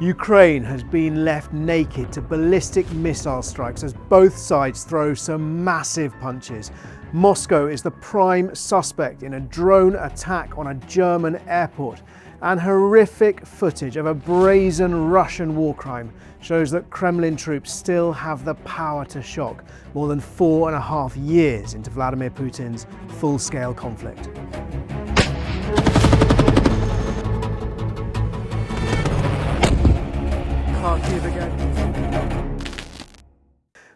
Ukraine has been left naked to ballistic missile strikes as both sides throw some massive punches. Moscow is the prime suspect in a drone attack on a German airport, and horrific footage of a brazen Russian war crime shows that Kremlin troops still have the power to shock more than 4.5 years into Vladimir Putin's full-scale conflict. Kyiv again.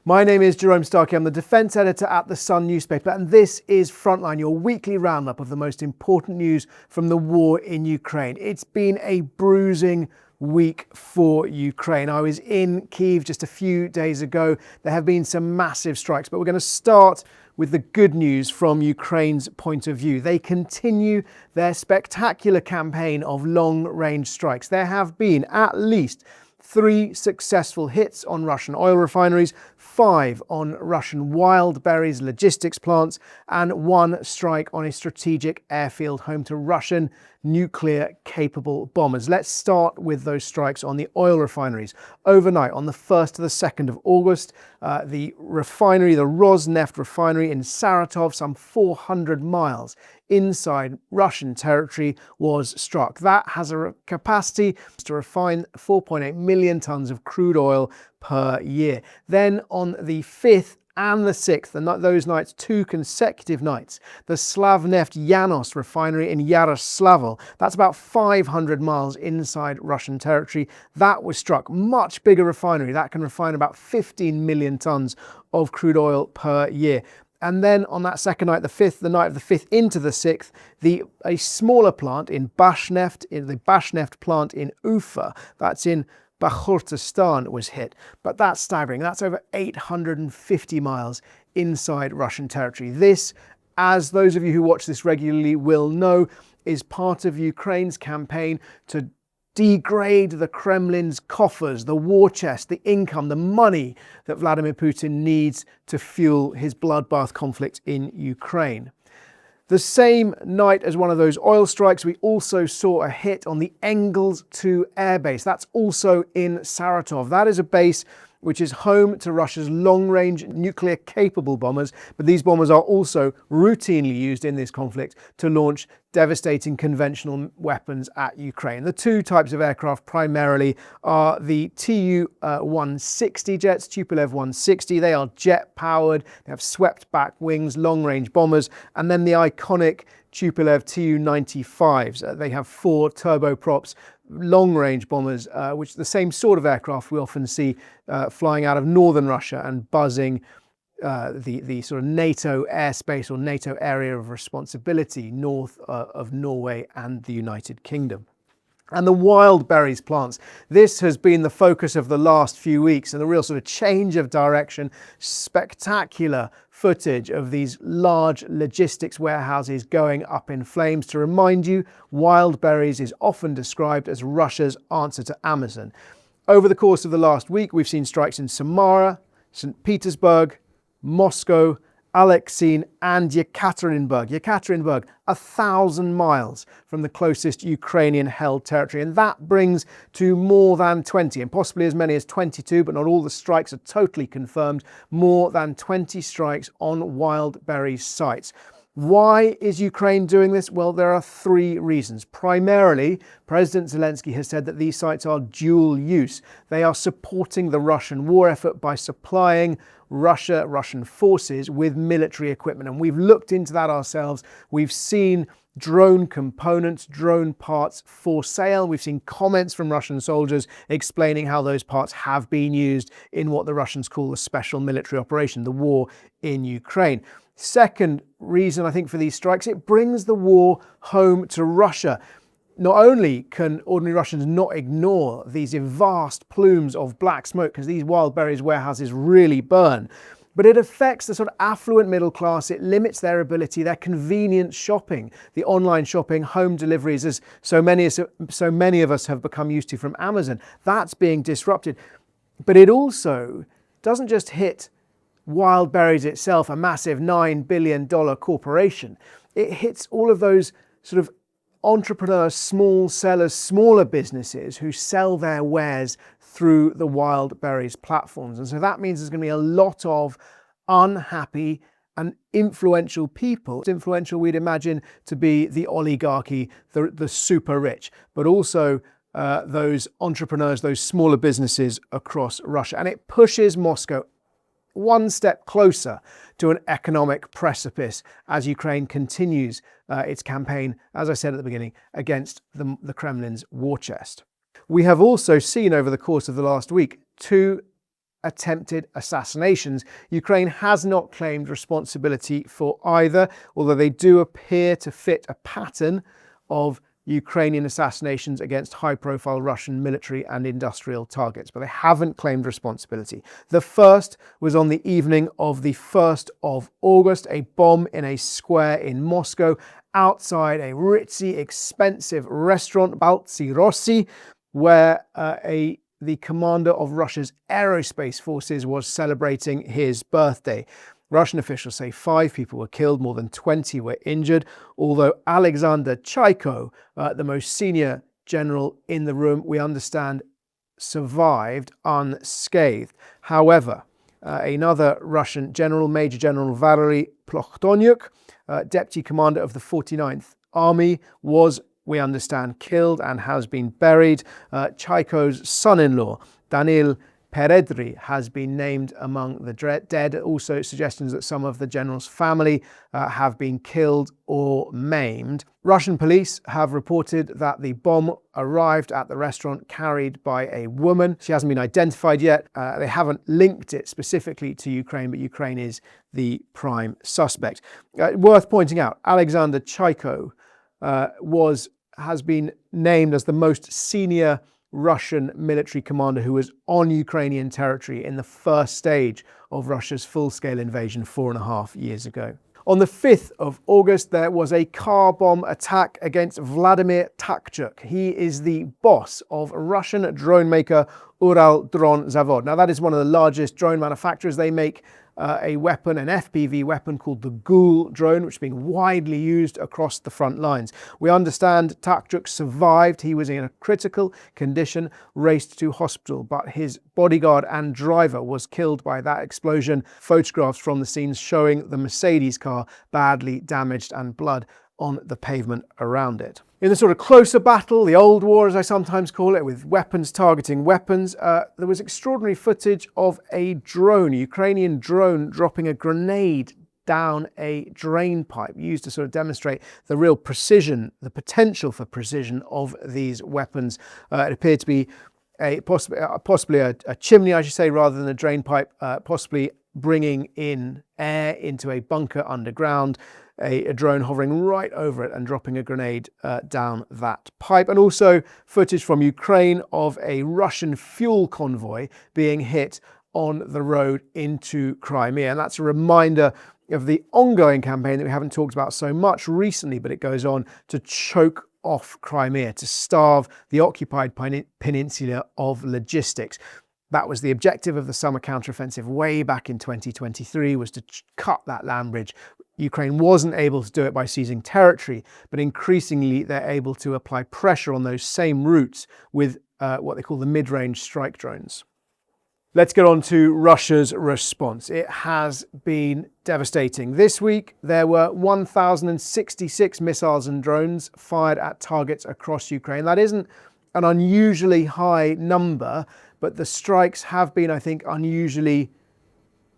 My name is Jerome Starkey. I'm the defence editor at The Sun newspaper, and this is Frontline, your weekly roundup of the most important news from the war in Ukraine. It's been a bruising week for Ukraine. I was in Kyiv just a few days ago. There have been some massive strikes, but we're going to start with the good news from Ukraine's point of view. They continue their spectacular campaign of long-range strikes. There have been at least 3 successful hits on Russian oil refineries, 5 on Russian Wildberries logistics plants, and 1 strike on a strategic airfield home to Russian nuclear-capable bombers. Let's start with those strikes on the oil refineries. Overnight, on the 1st to the 2nd of August, the refinery, the Rosneft refinery in Saratov, some 400 miles inside Russian territory, was struck. That has a capacity to refine 4.8 million tons of crude oil per year. Then on the 5th and the 6th, and those nights, 2 consecutive nights, the Slavneft Yanos refinery in Yaroslavl, that's about 500 miles inside Russian territory, that was struck. Much bigger refinery, that can refine about 15 million tons of crude oil per year. And then on that second night, the night of the 5th into the 6th, a smaller plant in Bashneft, in the Bashneft plant in Ufa, that's in Bakhurtistan, was hit. But that's staggering. That's over 850 miles inside Russian territory. This, as those of you who watch this regularly will know, is part of Ukraine's campaign to degrade the Kremlin's coffers, the war chest, the income, the money that Vladimir Putin needs to fuel his bloodbath conflict in Ukraine. The same night as one of those oil strikes, we also saw a hit on the Engels 2 airbase. That's also in Saratov. That is a base which is home to Russia's long-range nuclear-capable bombers, but these bombers are also routinely used in this conflict to launch devastating conventional weapons at Ukraine. The 2 types of aircraft primarily are the Tu-160 jets, Tupolev 160. They are jet-powered, they have swept-back wings, long-range bombers, and then the iconic Tupolev Tu-95s. They have 4 turboprops, long-range bombers, which are the same sort of aircraft we often see flying out of northern Russia and buzzing the sort of NATO airspace or NATO area of responsibility north of Norway and the United Kingdom. And the Wildberries plants. This has been the focus of the last few weeks and a real sort of change of direction. Spectacular footage of these large logistics warehouses going up in flames. To remind you, Wildberries is often described as Russia's answer to Amazon. Over the course of the last week, we've seen strikes in Samara, St. Petersburg, Moscow, Alexei and Yekaterinburg. Yekaterinburg, 1,000 miles from the closest Ukrainian-held territory, and that brings to more than 20, and possibly as many as 22, but not all the strikes are totally confirmed, more than 20 strikes on Wildberries sites. Why is Ukraine doing this? Well, there are 3 reasons. Primarily, President Zelensky has said that these sites are dual use. They are supporting the Russian war effort by supplying Russian forces with military equipment. And we've looked into that ourselves. We've seen drone components, drone parts for sale. We've seen comments from Russian soldiers explaining how those parts have been used in what the Russians call the special military operation, the war in Ukraine. Second reason, I think, for these strikes, it brings the war home to Russia. Not only can ordinary Russians not ignore these vast plumes of black smoke, because these Wildberries warehouses really burn, but it affects the sort of affluent middle class. It limits their ability, their convenient shopping, the online shopping, home deliveries, as so many of us have become used to from Amazon. That's being disrupted. But it also doesn't just hit Wildberries itself, a massive $9 billion corporation. It hits all of those sort of entrepreneurs, small sellers, smaller businesses who sell their wares through the Wildberries platforms. And so that means there's going to be a lot of unhappy and influential people. Influential, we'd imagine, to be the oligarchy, the super rich, but also those entrepreneurs, those smaller businesses across Russia. And it pushes Moscow one step closer to an economic precipice as Ukraine continues its campaign, as I said at the beginning, against the Kremlin's war chest. We have also seen over the course of the last week 2 attempted assassinations. Ukraine has not claimed responsibility for either, although they do appear to fit a pattern of Ukrainian assassinations against high-profile Russian military and industrial targets, but they haven't claimed responsibility. The first was on the evening of the 1st of August, a bomb in a square in Moscow outside a ritzy, expensive restaurant, Baltsi Rossi, where the commander of Russia's aerospace forces was celebrating his birthday. Russian officials say 5 people were killed, more than 20 were injured, although Alexander Chaiko, the most senior general in the room, we understand, survived unscathed. However, another Russian general, Major General Valery Plokhtonyuk, deputy commander of the 49th Army, was, we understand, killed and has been buried. Chaiko's son-in-law, Danil Peredri, has been named among the dead. Also suggestions that some of the general's family have been killed or maimed. Russian police have reported that the bomb arrived at the restaurant carried by a woman. She hasn't been identified yet. They haven't linked it specifically to Ukraine, but Ukraine is the prime suspect. Worth pointing out, Alexander Chaiko has been named as the most senior Russian military commander who was on Ukrainian territory in the first stage of Russia's full-scale invasion 4.5 years ago. On the 5th of August, there was a car bomb attack against Vladimir Takchuk. He is the boss of Russian drone maker Ural Dron Zavod. Now, that is one of the largest drone manufacturers. They make a weapon, an FPV weapon called the Ghoul drone, which is being widely used across the front lines. We understand Takchuk survived. He was in a critical condition, raced to hospital, but his bodyguard and driver was killed by that explosion. Photographs from the scenes showing the Mercedes car badly damaged and blood on the pavement around it. In the sort of closer battle, the old war as I sometimes call it, with weapons targeting weapons, there was extraordinary footage of a drone, a Ukrainian drone, dropping a grenade down a drain pipe, used to sort of demonstrate the real precision, the potential for precision of these weapons. It appeared to be possibly a chimney, I should say, rather than a drain pipe, possibly bringing in air into a bunker underground. A drone hovering right over it and dropping a grenade down that pipe. And also footage from Ukraine of a Russian fuel convoy being hit on the road into Crimea. And that's a reminder of the ongoing campaign that we haven't talked about so much recently, but it goes on to choke off Crimea, to starve the occupied peninsula of logistics. That was the objective of the summer counteroffensive way back in 2023, was to cut that land bridge. Ukraine wasn't able to do it by seizing territory, but increasingly they're able to apply pressure on those same routes with what they call the mid-range strike drones. Let's get on to Russia's response. It has been devastating. This week, there were 1,066 missiles and drones fired at targets across Ukraine. That isn't an unusually high number, but the strikes have been, I think, unusually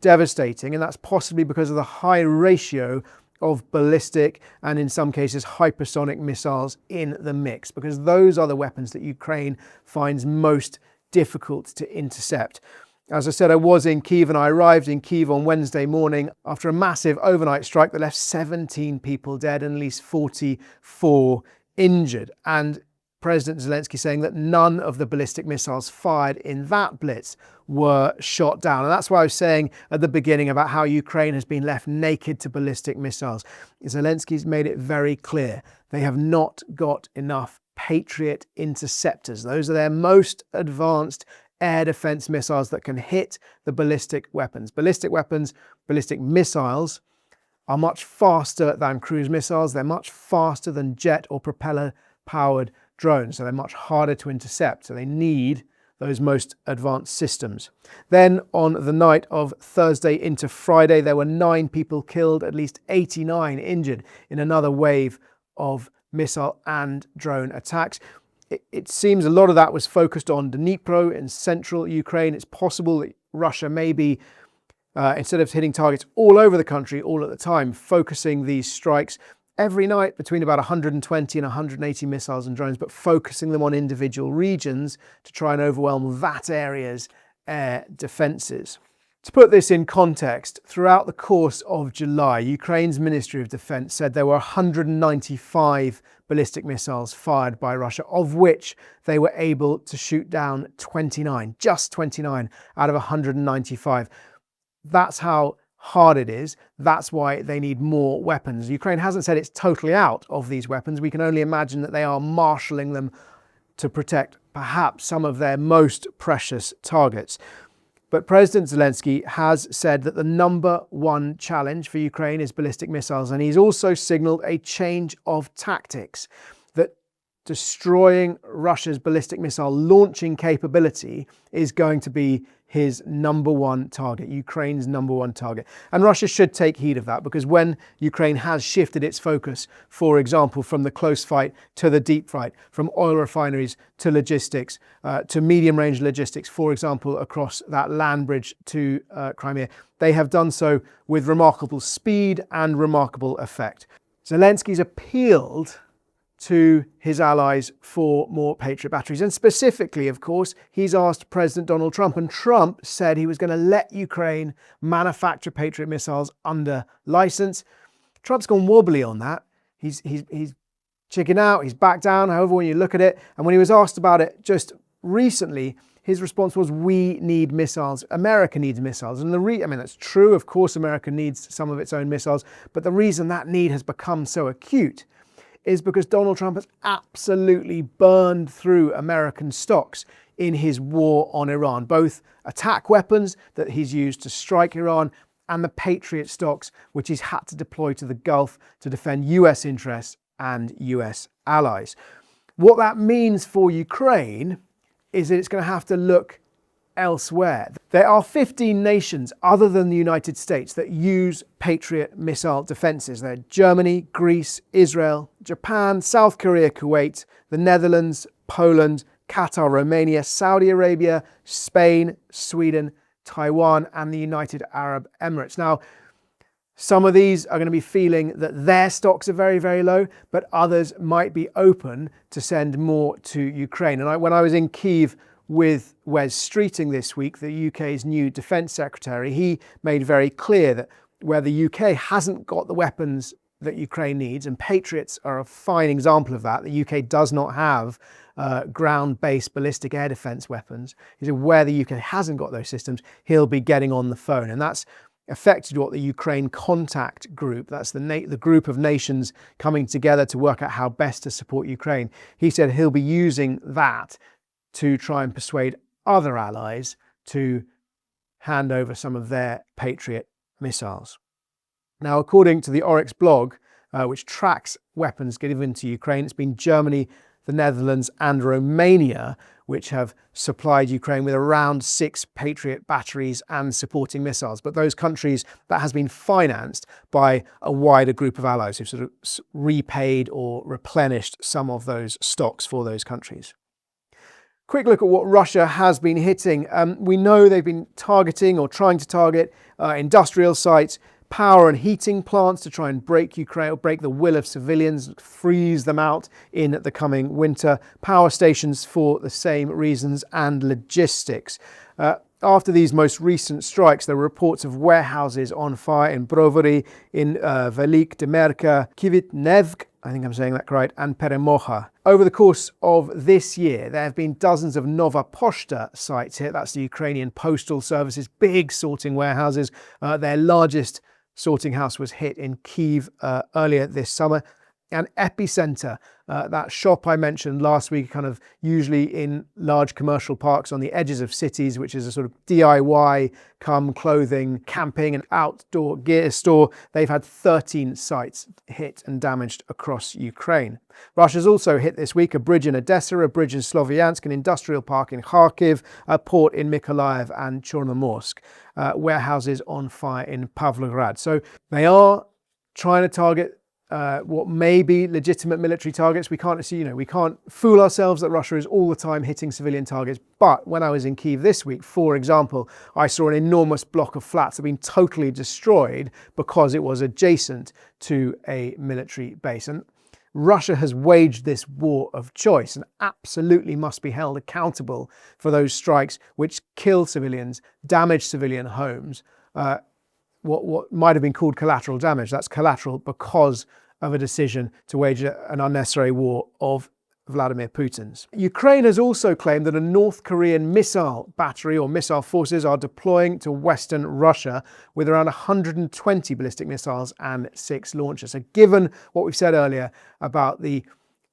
devastating, and that's possibly because of the high ratio of ballistic and in some cases hypersonic missiles in the mix, because those are the weapons that Ukraine finds most difficult to intercept. As I said, I was in Kyiv and I arrived in Kyiv on Wednesday morning after a massive overnight strike that left 17 people dead and at least 44 injured. And President Zelensky saying that none of the ballistic missiles fired in that blitz were shot down. And that's why I was saying at the beginning about how Ukraine has been left naked to ballistic missiles. Zelensky's made it very clear they have not got enough Patriot interceptors. Those are their most advanced air defense missiles that can hit the ballistic weapons. Ballistic weapons, ballistic missiles are much faster than cruise missiles. They're much faster than jet or propeller-powered drones, so they're much harder to intercept. So they need those most advanced systems. Then on the night of Thursday into Friday, there were 9 people killed, at least 89 injured in another wave of missile and drone attacks. It seems a lot of that was focused on Dnipro in central Ukraine. It's possible that Russia may be, instead of hitting targets all over the country all at the time, focusing these strikes every night between about 120 and 180 missiles and drones, but focusing them on individual regions to try and overwhelm that area's air defences. To put this in context, throughout the course of July, Ukraine's Ministry of Defence said there were 195 ballistic missiles fired by Russia, of which they were able to shoot down 29, just 29 out of 195. That's how hard it is. That's why they need more weapons. Ukraine hasn't said it's totally out of these weapons. We can only imagine that they are marshalling them to protect perhaps some of their most precious targets. But President Zelensky has said that the number one challenge for Ukraine is ballistic missiles, and he's also signalled a change of tactics, that destroying Russia's ballistic missile launching capability is going to be his number one target, Ukraine's number one target. And Russia should take heed of that, because when Ukraine has shifted its focus, for example, from the close fight to the deep fight, from oil refineries to logistics, to medium-range logistics, for example, across that land bridge to Crimea, they have done so with remarkable speed and remarkable effect. Zelensky's appealed to his allies for more Patriot batteries. And specifically, of course, he's asked President Donald Trump, and Trump said he was going to let Ukraine manufacture Patriot missiles under license. Trump's gone wobbly on that. He's chickened out, he's backed down, however when you look at it. And when he was asked about it just recently, his response was, we need missiles. America needs missiles. And that's true. Of course, America needs some of its own missiles. But the reason that need has become so acute is because Donald Trump has absolutely burned through American stocks in his war on Iran, both attack weapons that he's used to strike Iran and the Patriot stocks, which he's had to deploy to the Gulf to defend US interests and US allies. What that means for Ukraine is that it's going to have to look elsewhere. There are 15 nations other than the United States that use Patriot missile defences. They're Germany, Greece, Israel, Japan, South Korea, Kuwait, the Netherlands, Poland, Qatar, Romania, Saudi Arabia, Spain, Sweden, Taiwan, and the United Arab Emirates. Now, some of these are going to be feeling that their stocks are very, very low, but others might be open to send more to Ukraine. And when I was in Kyiv with Wes Streeting this week, the UK's new Defence Secretary, he made very clear that where the UK hasn't got the weapons that Ukraine needs, and Patriots are a fine example of that, the UK does not have ground-based ballistic air defence weapons. He said where the UK hasn't got those systems, he'll be getting on the phone. And that's affected what the Ukraine Contact Group, that's the group of nations coming together to work out how best to support Ukraine. He said he'll be using that to try and persuade other allies to hand over some of their Patriot missiles. Now, according to the Oryx blog, which tracks weapons given to Ukraine, it's been Germany, the Netherlands and Romania which have supplied Ukraine with around 6 Patriot batteries and supporting missiles. But those countries, that has been financed by a wider group of allies who've sort of repaid or replenished some of those stocks for those countries. Quick look at what Russia has been hitting. We know they've been targeting or trying to target industrial sites, power and heating plants to try and break Ukraine, or break the will of civilians, freeze them out in the coming winter, power stations for the same reasons, and logistics. After these most recent strikes, there were reports of warehouses on fire in Brovary, in Velik Demerka, Kyiv, I think I'm saying that right, and Peremocha. Over the course of this year, there have been dozens of Nova Poshta sites here. That's the Ukrainian postal services, big sorting warehouses. Their largest sorting house was hit in Kyiv earlier this summer. an epicenter, that shop I mentioned last week, kind of usually in large commercial parks on the edges of cities, which is a sort of DIY come clothing, camping and outdoor gear store. They've had 13 sites hit and damaged across Ukraine. Russia's also hit this week a bridge in Odessa, a bridge in Sloviansk, an industrial park in Kharkiv, a port in Mykolaiv and Chornomorsk, warehouses on fire in Pavlograd. So they are trying to target what may be legitimate military targets. We can't see, we can't fool ourselves that Russia is all the time hitting civilian targets. But when I was in Kyiv this week, for example, I saw an enormous block of flats that had been totally destroyed because it was adjacent to a military base. And Russia has waged this war of choice and absolutely must be held accountable for those strikes which kill civilians, damage civilian homes. What might have been called collateral damage. That's collateral because of a decision to wage an unnecessary war of Vladimir Putin's. Ukraine has also claimed that a North Korean missile battery or missile forces are deploying to Western Russia with around 120 ballistic missiles and 6 launchers. So given what we've said earlier about the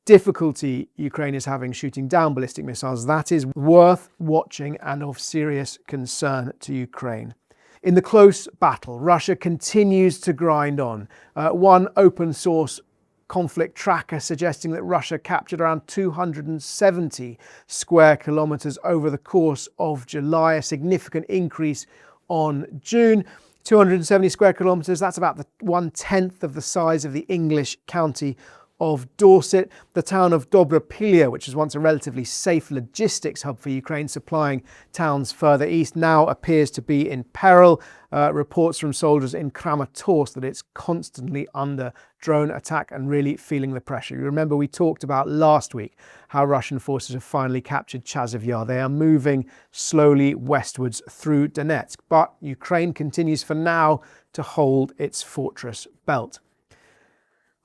difficulty Ukraine is having shooting down ballistic missiles, that is worth watching and of serious concern to Ukraine. In the close battle, Russia continues to grind on. One open source conflict tracker suggesting that Russia captured around 270 square kilometers over the course of July, a significant increase on June. 270 square kilometers, that's about 1/10 of the size of the English county of Dorset. The town of Dobropilya, which was once a relatively safe logistics hub for Ukraine, supplying towns further east, now appears to be in peril. Reports from soldiers in Kramatorsk that it's constantly under drone attack and really feeling the pressure. You remember we talked about last week how Russian forces have finally captured Chasiv Yar. They are moving slowly westwards through Donetsk, but Ukraine continues for now to hold its fortress belt.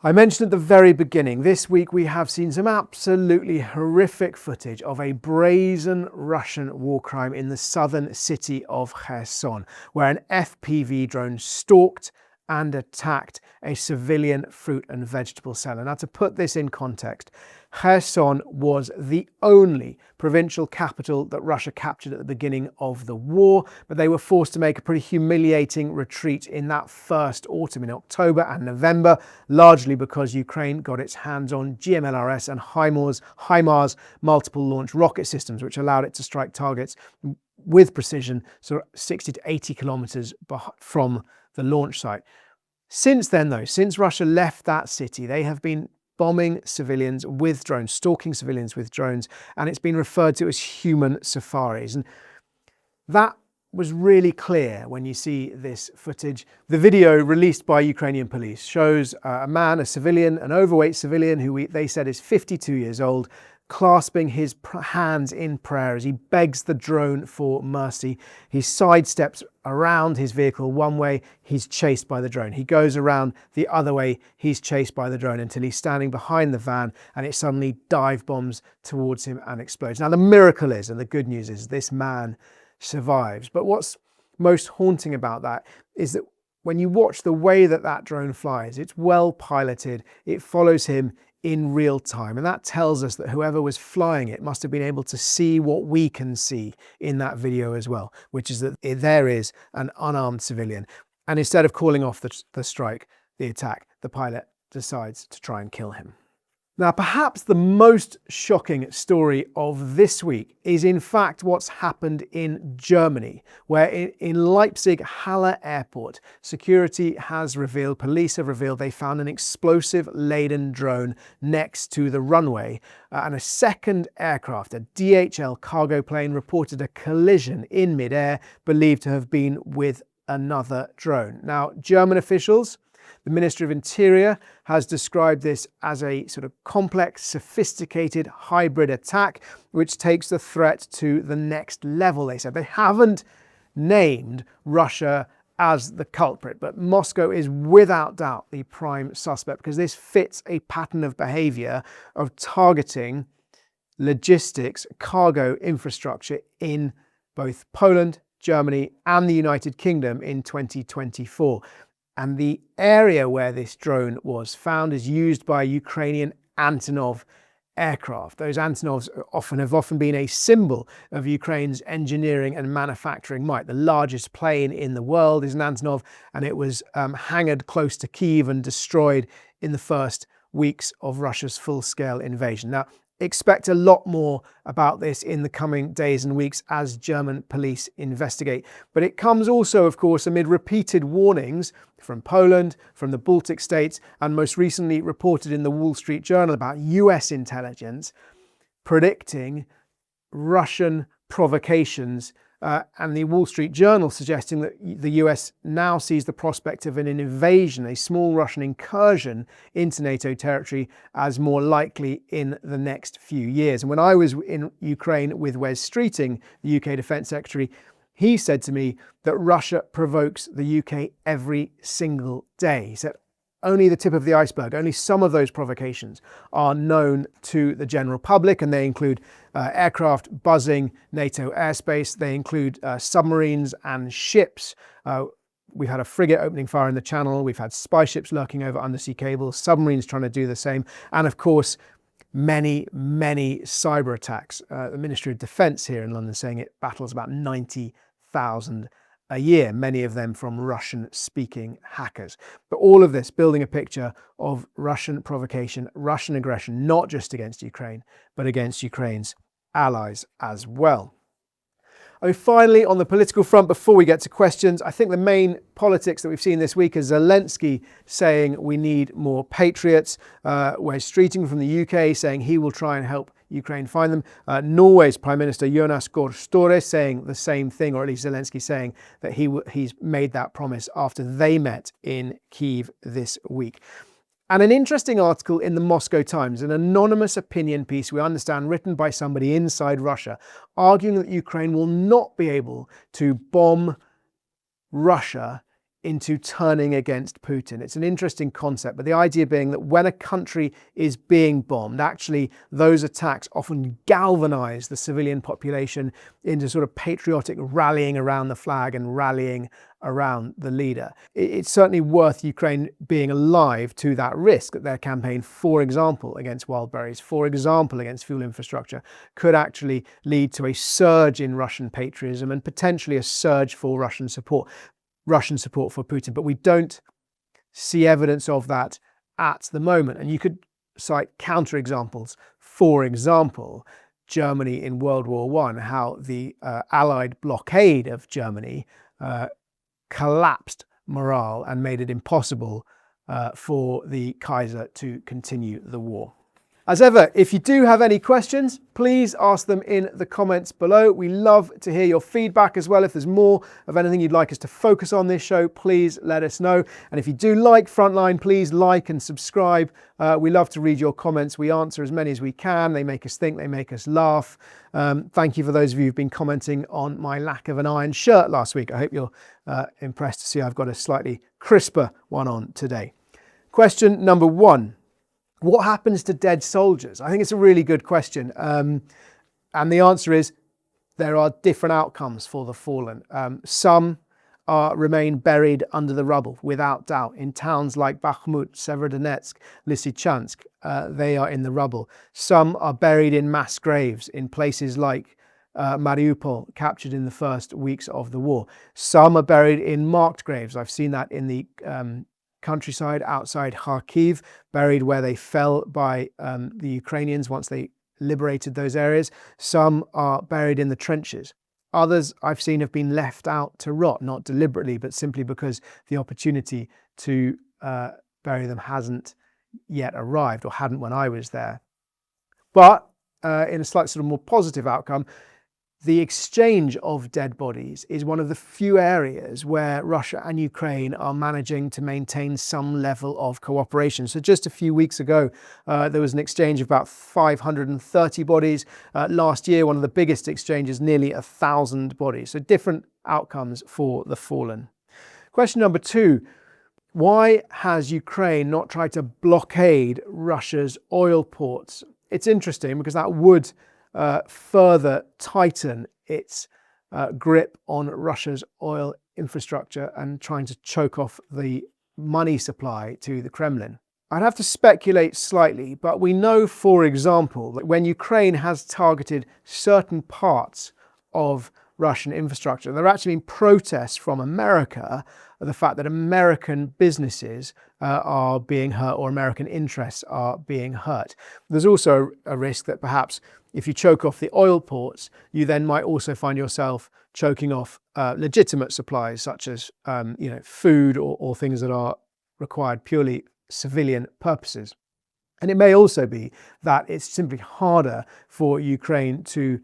I mentioned at the very beginning, this week we have seen some absolutely horrific footage of a brazen Russian war crime in the southern city of Kherson, where an FPV drone stalked and attacked a civilian fruit and vegetable seller. Now, to put this in context, Kherson was the only provincial capital that Russia captured at the beginning of the war, but they were forced to make a pretty humiliating retreat in that first autumn in October and November, largely because Ukraine got its hands on GMLRS and HIMARS multiple launch rocket systems, which allowed it to strike targets with precision, so 60 to 80 kilometers from the launch site. Since then, though, since Russia left that city, they have been bombing civilians with drones, stalking civilians with drones, and it's been referred to as human safaris. And that was really clear when you see this footage. The video released by Ukrainian police shows a man, a civilian, an overweight civilian who they said is 52 years old, clasping his hands in prayer as he begs the drone for mercy. He sidesteps around his vehicle one way, he's chased by the drone. He goes around the other way, he's chased by the drone until he's standing behind the van and it suddenly dive bombs towards him and explodes. Now the miracle is, and the good news is, this man survives. But what's most haunting about that is that when you watch the way that that drone flies, it's well piloted, it follows him in real time. And that tells us that whoever was flying it must have been able to see what we can see in that video as well, which is that there is an unarmed civilian. And instead of calling off the strike, the attack, the pilot decides to try and kill him. Now, perhaps the most shocking story of this week is in fact what's happened in Germany, where in Leipzig Halle Airport, police have revealed they found an explosive-laden drone next to the runway, and a second aircraft, a DHL cargo plane, reported a collision in midair believed to have been with another drone. Now, German officials, the Ministry of Interior, has described this as a sort of complex, sophisticated hybrid attack, which takes the threat to the next level, they said. They haven't named Russia as the culprit, but Moscow is without doubt the prime suspect, because this fits a pattern of behavior of targeting logistics, cargo infrastructure in both Poland, Germany, and the United Kingdom in 2024. And the area where this drone was found is used by Ukrainian Antonov aircraft. Those Antonovs have often been a symbol of Ukraine's engineering and manufacturing might. The largest plane in the world is an Antonov, and it was hangared close to Kyiv and destroyed in the first weeks of Russia's full-scale invasion. Now, expect a lot more about this in the coming days and weeks as German police investigate. But it comes also, of course, amid repeated warnings from Poland, from the Baltic states, and most recently reported in the Wall Street Journal about US intelligence predicting Russian provocations, and the Wall Street Journal suggesting that the US now sees the prospect of an invasion, a small Russian incursion into NATO territory, as more likely in the next few years. And when I was in Ukraine with Wes Streeting, the UK Defence Secretary, he said to me that Russia provokes the UK every single day. He said only the tip of the iceberg, only some of those provocations are known to the general public, and they include aircraft buzzing NATO airspace, they include submarines and ships. We've had a frigate opening fire in the Channel, we've had spy ships lurking over undersea cables, submarines trying to do the same, and of course, many cyber attacks. The Ministry of Defence here in London saying it battles about 90,000 a year, many of them from Russian-speaking hackers. But all of this building a picture of Russian provocation, Russian aggression, not just against Ukraine, but against Ukraine's allies as well. Finally, on the political front, before we get to questions, I think the main politics that we've seen this week is Zelensky saying we need more patriots. Wes Streeting from the UK saying he will try and help Ukraine find them. Norway's Prime Minister Jonas Gahr Støre saying the same thing, or at least Zelensky saying that he's made that promise after they met in Kyiv this week. And an interesting article in the Moscow Times, an anonymous opinion piece, we understand, written by somebody inside Russia, arguing that Ukraine will not be able to bomb Russia into turning against Putin. It's an interesting concept, but the idea being that when a country is being bombed, actually those attacks often galvanize the civilian population into sort of patriotic rallying around the flag and rallying around the leader. It's certainly worth Ukraine being alive to that risk that their campaign, for example, against Wildberries, for example, against fuel infrastructure, could actually lead to a surge in Russian patriotism and potentially a surge for Russian support for Putin. But we don't see evidence of that at the moment. And you could cite counterexamples. For example, Germany in World War I, how the Allied blockade of Germany collapsed morale and made it impossible for the Kaiser to continue the war. As ever, if you do have any questions, please ask them in the comments below. We love to hear your feedback as well. If there's more of anything you'd like us to focus on this show, please let us know. And if you do like Frontline, please like and subscribe. We love to read your comments. We answer as many as we can. They make us think, they make us laugh. Thank you for those of you who've been commenting on my lack of an iron shirt last week. I hope you're impressed to see I've got a slightly crisper one on today. Question number 1. What happens to dead soldiers? I think it's a really good question. And the answer is there are different outcomes for the fallen. Some remain buried under the rubble, without doubt. In towns like Bakhmut, Severodonetsk, Lysychansk, they are in the rubble. Some are buried in mass graves in places like Mariupol, captured in the first weeks of the war. Some are buried in marked graves. I've seen that in the countryside outside Kharkiv, buried where they fell by the Ukrainians once they liberated those areas. Some are buried in the trenches. Others I've seen have been left out to rot, not deliberately, but simply because the opportunity to bury them hasn't yet arrived, or hadn't when I was there. But in a slightly sort of more positive outcome, the exchange of dead bodies is one of the few areas where Russia and Ukraine are managing to maintain some level of cooperation. So just a few weeks ago, there was an exchange of about 530 bodies. Last year, one of the biggest exchanges, nearly 1,000 bodies. So different outcomes for the fallen. Question number 2. Why has Ukraine not tried to blockade Russia's oil ports? It's interesting because that would further tighten its grip on Russia's oil infrastructure and trying to choke off the money supply to the Kremlin. I'd have to speculate slightly, but we know, for example, that when Ukraine has targeted certain parts of Russian infrastructure, there have actually been protests from America of the fact that American businesses are being hurt, or American interests are being hurt. There's also a risk that perhaps if you choke off the oil ports, you then might also find yourself choking off legitimate supplies such as food or things that are required purely civilian purposes. And it may also be that it's simply harder for Ukraine to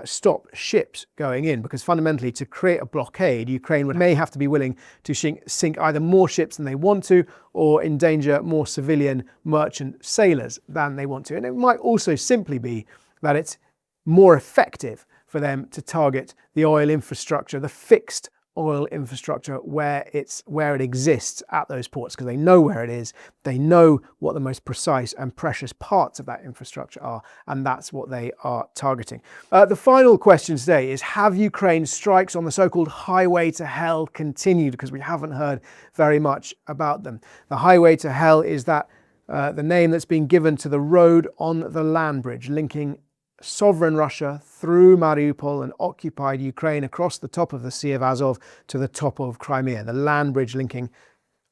stop ships going in, because fundamentally, to create a blockade, Ukraine may have to be willing to sink either more ships than they want to, or endanger more civilian merchant sailors than they want to. And it might also simply be that it's more effective for them to target the oil infrastructure, the fixed oil infrastructure where it exists at those ports, because they know where it is, they know what the most precise and precious parts of that infrastructure are, and that's what they are targeting. The final question today is, have Ukraine's strikes on the so-called highway to hell continued? Because we haven't heard very much about them. The highway to hell is that the name that's been given to the road on the land bridge linking sovereign Russia through Mariupol and occupied Ukraine across the top of the Sea of Azov to the top of Crimea, the land bridge linking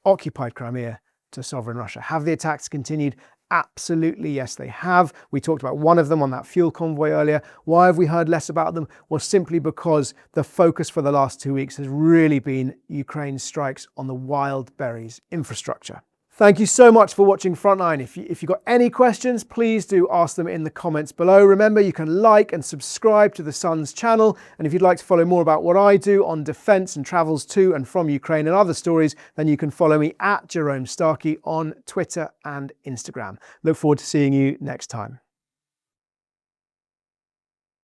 occupied Crimea to sovereign Russia. Have the attacks continued? Absolutely, yes, they have. We talked about one of them on that fuel convoy earlier. Why have we heard less about them? Well, simply because the focus for the last 2 weeks has really been Ukraine's strikes on the Wildberries infrastructure. Thank you so much for watching Frontline. If you've got any questions, please do ask them in the comments below. Remember, you can like and subscribe to The Sun's channel. And if you'd like to follow more about what I do on defence and travels to and from Ukraine and other stories, then you can follow me at Jerome Starkey on Twitter and Instagram. Look forward to seeing you next time.